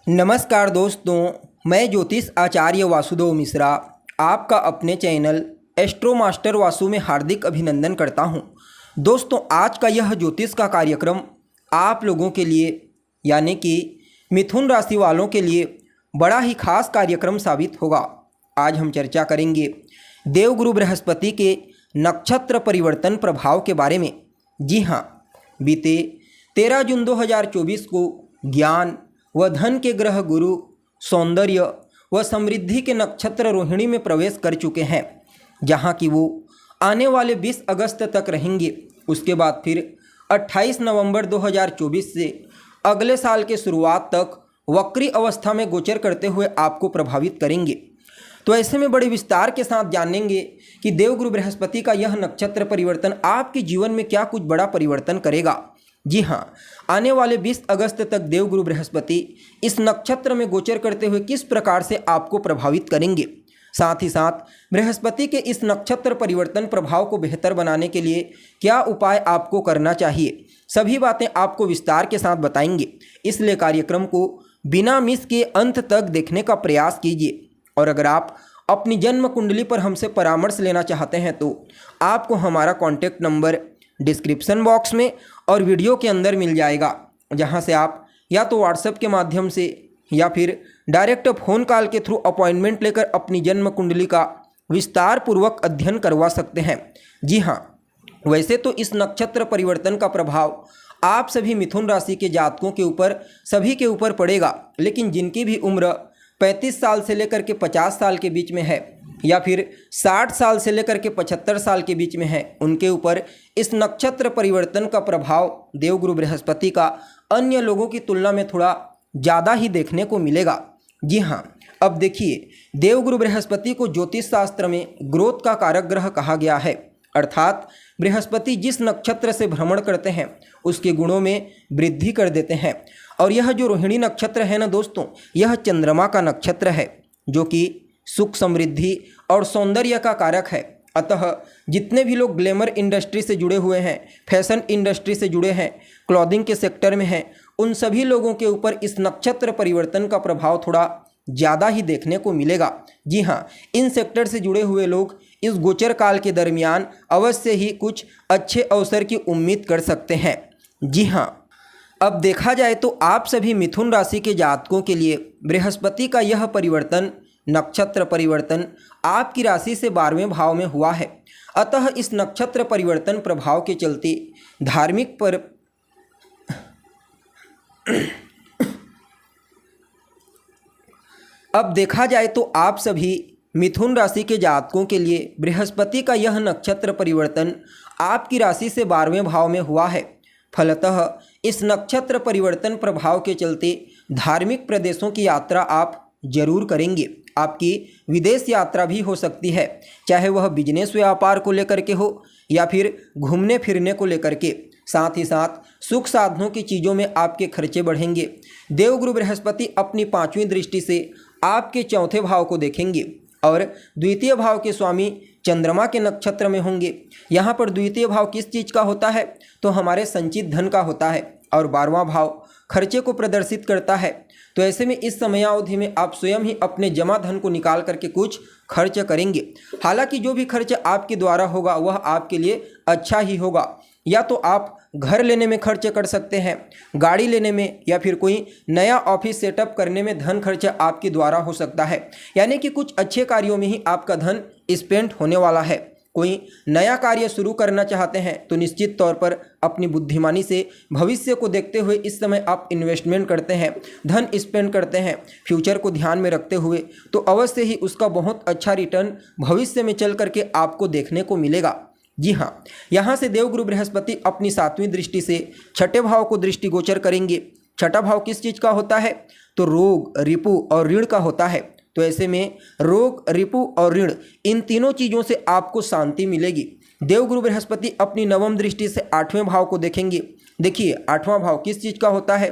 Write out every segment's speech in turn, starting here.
नमस्कार दोस्तों, मैं ज्योतिष आचार्य वासुदेव मिश्रा आपका अपने चैनल एस्ट्रो मास्टर वासु में हार्दिक अभिनंदन करता हूं। दोस्तों, आज का यह ज्योतिष का कार्यक्रम आप लोगों के लिए यानी कि मिथुन राशि वालों के लिए बड़ा ही खास कार्यक्रम साबित होगा। आज हम चर्चा करेंगे देवगुरु बृहस्पति के नक्षत्र परिवर्तन प्रभाव के बारे में। जी हाँ, बीते 13 जून 2024 को ज्ञान व धन के ग्रह गुरु सौंदर्य व समृद्धि के नक्षत्र रोहिणी में प्रवेश कर चुके हैं, जहां कि वो आने वाले 20 अगस्त तक रहेंगे। उसके बाद फिर 28 नवंबर 2024 से अगले साल के शुरुआत तक वक्री अवस्था में गोचर करते हुए आपको प्रभावित करेंगे। तो ऐसे में बड़े विस्तार के साथ जानेंगे कि देवगुरु बृहस्पति का यह नक्षत्र परिवर्तन आपके जीवन में क्या कुछ बड़ा परिवर्तन करेगा। जी हाँ, आने वाले 20 अगस्त तक देवगुरु बृहस्पति इस नक्षत्र में गोचर करते हुए किस प्रकार से आपको प्रभावित करेंगे। साथ ही साथ बृहस्पति के इस नक्षत्र परिवर्तन प्रभाव को बेहतर बनाने के लिए क्या उपाय आपको करना चाहिए, सभी बातें आपको विस्तार के साथ बताएंगे। इसलिए कार्यक्रम को बिना मिस के अंत तक देखने का प्रयास कीजिए। और अगर आप अपनी जन्म कुंडली पर हमसे परामर्श लेना चाहते हैं तो आपको हमारा कॉन्टैक्ट नंबर डिस्क्रिप्शन बॉक्स में और वीडियो के अंदर मिल जाएगा, जहां से आप या तो व्हाट्सएप के माध्यम से या फिर डायरेक्ट फ़ोन कॉल के थ्रू अपॉइंटमेंट लेकर अपनी जन्म कुंडली का विस्तार पूर्वक अध्ययन करवा सकते हैं। जी हाँ, वैसे तो इस नक्षत्र परिवर्तन का प्रभाव आप सभी मिथुन राशि के जातकों के ऊपर सभी के ऊपर पड़ेगा, लेकिन जिनकी भी उम्र 35 साल से लेकर के 50 साल के बीच में है या फिर 60 साल से लेकर के 75 साल के बीच में है, उनके ऊपर इस नक्षत्र परिवर्तन का प्रभाव देवगुरु बृहस्पति का अन्य लोगों की तुलना में थोड़ा ज़्यादा ही देखने को मिलेगा। जी हाँ, अब देखिए, देवगुरु बृहस्पति को ज्योतिष शास्त्र में ग्रोथ का कारक ग्रह कहा गया है, अर्थात बृहस्पति जिस नक्षत्र से भ्रमण करते हैं उसके गुणों में वृद्धि कर देते हैं। और यह जो रोहिणी नक्षत्र है ना दोस्तों, यह चंद्रमा का नक्षत्र है जो कि सुख समृद्धि और सौंदर्य का कारक है। अतः जितने भी लोग ग्लैमर इंडस्ट्री से जुड़े हुए हैं, फैशन इंडस्ट्री से जुड़े हैं, क्लॉथिंग के सेक्टर में हैं, उन सभी लोगों के ऊपर इस नक्षत्र परिवर्तन का प्रभाव थोड़ा ज़्यादा ही देखने को मिलेगा। जी हाँ, इन सेक्टर से जुड़े हुए लोग इस गोचर काल के दरमियान अवश्य ही कुछ अच्छे अवसर की उम्मीद कर सकते हैं। जी हाँ, अब देखा जाए तो आप सभी मिथुन राशि के जातकों के लिए बृहस्पति का यह परिवर्तन, नक्षत्र परिवर्तन आपकी राशि से 12वें भाव में हुआ है। अतः इस नक्षत्र परिवर्तन प्रभाव के चलते धार्मिक पर अब देखा जाए तो आप सभी मिथुन राशि के जातकों के लिए बृहस्पति का यह नक्षत्र परिवर्तन आपकी राशि से 12वें भाव में हुआ है। फलतः इस नक्षत्र परिवर्तन प्रभाव के चलते धार्मिक प्रदेशों की यात्रा आप जरूर करेंगे। आपकी विदेश यात्रा भी हो सकती है, चाहे वह बिजनेस व्यापार को लेकर के हो या फिर घूमने फिरने को लेकर के। साथ ही साथ सुख साधनों की चीज़ों में आपके खर्चे बढ़ेंगे। देवगुरु बृहस्पति अपनी 5वीं दृष्टि से आपके 4थे भाव को देखेंगे और द्वितीय भाव के स्वामी चंद्रमा के नक्षत्र में होंगे। यहाँ पर द्वितीय भाव किस चीज़ का होता है, तो हमारे संचित धन का होता है, और 12वां भाव खर्चे को प्रदर्शित करता है। तो ऐसे में इस समयावधि में आप स्वयं ही अपने जमा धन को निकाल करके कुछ खर्च करेंगे। हालांकि जो भी खर्च आपके द्वारा होगा वह आपके लिए अच्छा ही होगा। या तो आप घर लेने में खर्च कर सकते हैं, गाड़ी लेने में, या फिर कोई नया ऑफिस सेटअप करने में धन खर्च आपके द्वारा हो सकता है। यानी कि कुछ अच्छे कार्यों में ही आपका धन स्पेंड होने वाला है। कोई नया कार्य शुरू करना चाहते हैं तो निश्चित तौर पर अपनी बुद्धिमानी से भविष्य को देखते हुए इस समय आप इन्वेस्टमेंट करते हैं, धन स्पेंड करते हैं फ्यूचर को ध्यान में रखते हुए, तो अवश्य ही उसका बहुत अच्छा रिटर्न भविष्य में चल करके आपको देखने को मिलेगा। जी हाँ, यहाँ से देवगुरु बृहस्पति अपनी 7वीं दृष्टि से 6ठे भाव को दृष्टिगोचर करेंगे। 6ठा भाव किस चीज़ का होता है, तो रोग, रिपु और ऋण का होता है। तो ऐसे में रोग, रिपु और ऋण, इन तीनों चीज़ों से आपको शांति मिलेगी। देवगुरु बृहस्पति अपनी 9वीं दृष्टि से 8वें भाव को देखेंगे। देखिए, 8वां भाव किस चीज़ का होता है,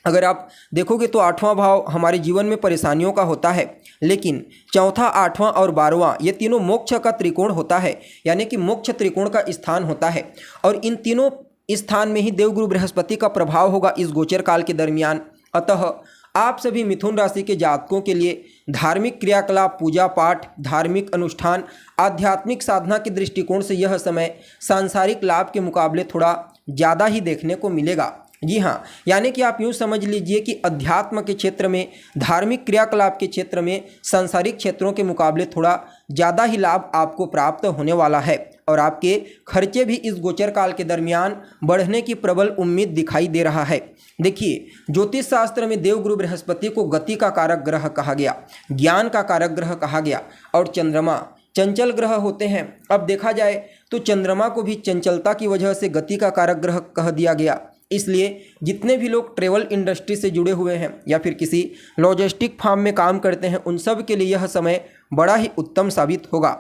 अगर आप देखोगे तो 8वां भाव हमारे जीवन में परेशानियों का होता है, लेकिन 4था, 8वां और 12वां ये तीनों मोक्ष का त्रिकोण होता है, यानी कि मोक्ष त्रिकोण का स्थान होता है। और इन तीनों स्थान में ही देवगुरु बृहस्पति का प्रभाव होगा इस गोचर काल के दरमियान। अतः आप सभी मिथुन राशि के जातकों के लिए धार्मिक क्रियाकलाप, पूजा पाठ, धार्मिक अनुष्ठान, आध्यात्मिक साधना के दृष्टिकोण से यह समय सांसारिक लाभ के मुकाबले थोड़ा ज़्यादा ही देखने को मिलेगा। जी हाँ, यानी कि आप यूँ समझ लीजिए कि अध्यात्म के क्षेत्र में, धार्मिक क्रियाकलाप के क्षेत्र में सांसारिक क्षेत्रों के मुकाबले थोड़ा ज़्यादा ही लाभ आपको प्राप्त होने वाला है और आपके खर्चे भी इस गोचर काल के दरमियान बढ़ने की प्रबल उम्मीद दिखाई दे रहा है। देखिए, ज्योतिष शास्त्र में देवगुरु बृहस्पति को गति का कारक ग्रह कहा गया, ज्ञान का कारक ग्रह कहा गया और चंद्रमा चंचल ग्रह होते हैं। अब देखा जाए तो चंद्रमा को भी चंचलता की वजह से गति का कारक ग्रह कह दिया गया। इसलिए जितने भी लोग ट्रेवल इंडस्ट्री से जुड़े हुए हैं या फिर किसी लॉजिस्टिक फार्म में काम करते हैं, उन सब के लिए यह समय बड़ा ही उत्तम साबित होगा।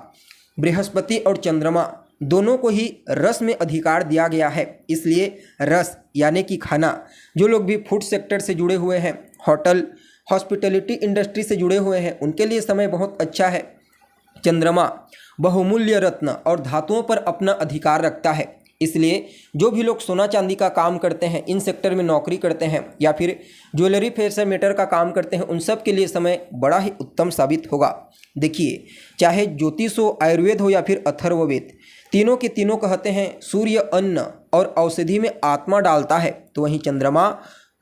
बृहस्पति और चंद्रमा दोनों को ही रस में अधिकार दिया गया है, इसलिए रस यानी कि खाना, जो लोग भी फूड सेक्टर से जुड़े हुए हैं, होटल हॉस्पिटलिटी इंडस्ट्री से जुड़े हुए हैं, उनके लिए समय बहुत अच्छा है। चंद्रमा बहुमूल्य रत्न और धातुओं पर अपना अधिकार रखता है, इसलिए जो भी लोग सोना चांदी का काम करते हैं, इन सेक्टर में नौकरी करते हैं या फिर ज्वेलरी फैशन मेटर का काम करते हैं, उन सब के लिए समय बड़ा ही उत्तम साबित होगा। देखिए, चाहे ज्योतिष हो, आयुर्वेद हो या फिर अथर्ववेद, तीनों के तीनों कहते हैं सूर्य अन्न और औषधि में आत्मा डालता है, तो वहीं चंद्रमा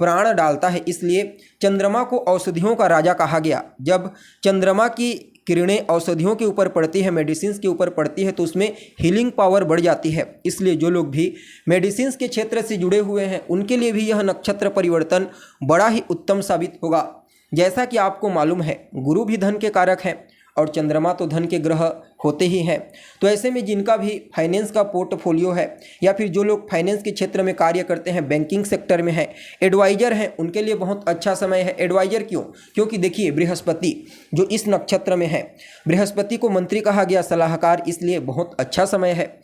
प्राण डालता है। इसलिए चंद्रमा को औषधियों का राजा कहा गया। जब चंद्रमा की किरणें औषधियों के ऊपर पड़ती है, मेडिसिन्स के ऊपर पड़ती है, तो उसमें हीलिंग पावर बढ़ जाती है। इसलिए जो लोग भी मेडिसिन्स के क्षेत्र से जुड़े हुए हैं, उनके लिए भी यह नक्षत्र परिवर्तन बड़ा ही उत्तम साबित होगा। जैसा कि आपको मालूम है, गुरु भी धन के कारक हैं और चंद्रमा तो धन के ग्रह होते ही हैं। तो ऐसे में जिनका भी फाइनेंस का पोर्टफोलियो है या फिर जो लोग फाइनेंस के क्षेत्र में कार्य करते हैं, बैंकिंग सेक्टर में हैं, एडवाइजर हैं, उनके लिए बहुत अच्छा समय है। एडवाइजर क्यों? क्योंकि देखिए, बृहस्पति जो इस नक्षत्र में है, बृहस्पति को मंत्री कहा गया, सलाहकार, इसलिए बहुत अच्छा समय है।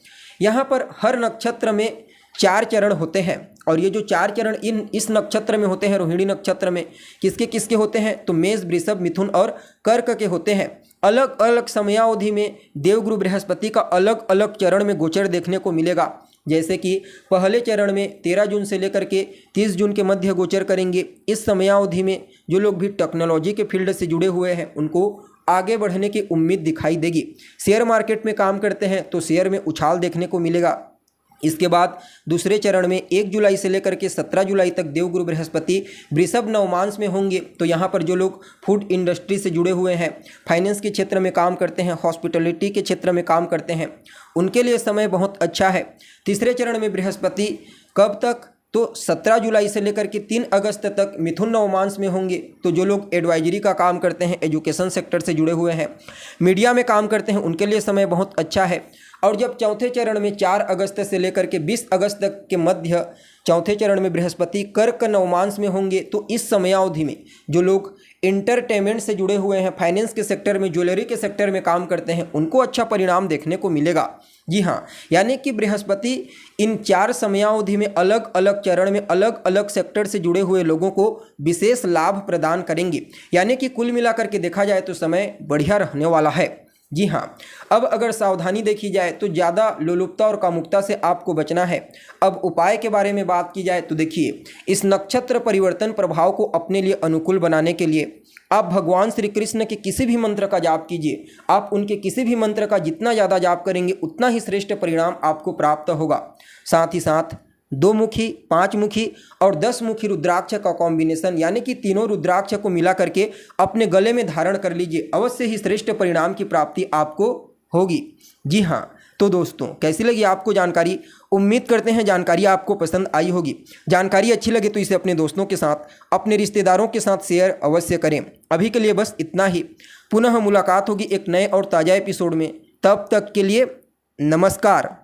यहाँ पर हर नक्षत्र में 4 चरण होते हैं और ये जो 4 चरण इस नक्षत्र में होते हैं, रोहिणी नक्षत्र में किसके किसके होते हैं? तो मेष, वृषभ, मिथुन और कर्क के होते हैं। अलग अलग समयावधि में देवगुरु बृहस्पति का अलग अलग चरण में गोचर देखने को मिलेगा। जैसे कि पहले चरण में 13 जून से लेकर के 30 जून के मध्य गोचर करेंगे। इस समयावधि में जो लोग भी टेक्नोलॉजी के फील्ड से जुड़े हुए हैं, उनको आगे बढ़ने की उम्मीद दिखाई देगी। शेयर मार्केट में काम करते हैं तो शेयर में उछाल देखने को मिलेगा। इसके बाद दूसरे चरण में 1 जुलाई से लेकर के 17 जुलाई तक देवगुरु बृहस्पति वृषभ नवमांश में होंगे। तो यहाँ पर जो लोग फूड इंडस्ट्री से जुड़े हुए हैं, फाइनेंस के क्षेत्र में काम करते हैं, हॉस्पिटलिटी के क्षेत्र में काम करते हैं, उनके लिए समय बहुत अच्छा है। तीसरे चरण में बृहस्पति कब तक? तो 17 जुलाई से लेकर के 3 अगस्त तक मिथुन नवमांश में होंगे। तो जो लोग एडवाइजरी का काम करते हैं, एजुकेशन सेक्टर से जुड़े हुए हैं, मीडिया में काम करते हैं, उनके लिए समय बहुत अच्छा है। और जब चौथे चरण में 4 अगस्त से लेकर के 20 अगस्त तक के मध्य चौथे चरण में बृहस्पति कर्क नवमांश में होंगे, तो इस समयावधि में जो लोग इंटरटेनमेंट से जुड़े हुए हैं, फाइनेंस के सेक्टर में, ज्वेलरी के सेक्टर में काम करते हैं, उनको अच्छा परिणाम देखने को मिलेगा। जी हाँ, यानी कि बृहस्पति इन 4 समयावधि में अलग अलग चरण में अलग अलग सेक्टर से जुड़े हुए लोगों को विशेष लाभ प्रदान करेंगे। यानी कि कुल मिलाकर के देखा जाए तो समय बढ़िया रहने वाला है। जी हाँ, अब अगर सावधानी देखी जाए तो ज़्यादा लोलुपता और कामुकता से आपको बचना है। अब उपाय के बारे में बात की जाए तो देखिए, इस नक्षत्र परिवर्तन प्रभाव को अपने लिए अनुकूल बनाने के लिए आप भगवान श्री कृष्ण के किसी भी मंत्र का जाप कीजिए। आप उनके किसी भी मंत्र का जितना ज़्यादा जाप करेंगे, उतना ही श्रेष्ठ परिणाम आपको प्राप्त होगा। साथ ही साथ 2 मुखी, 5 मुखी और 10 मुखी रुद्राक्ष का कॉम्बिनेशन, यानी कि तीनों रुद्राक्ष को मिला करके अपने गले में धारण कर लीजिए। अवश्य ही श्रेष्ठ परिणाम की प्राप्ति आपको होगी। जी हाँ, तो दोस्तों, कैसी लगी आपको जानकारी? उम्मीद करते हैं जानकारी आपको पसंद आई होगी। जानकारी अच्छी लगे तो इसे अपने दोस्तों के साथ, अपने रिश्तेदारों के साथ शेयर अवश्य करें। अभी के लिए बस इतना ही। पुनः मुलाकात होगी एक नए और ताज़ा एपिसोड में। तब तक के लिए नमस्कार।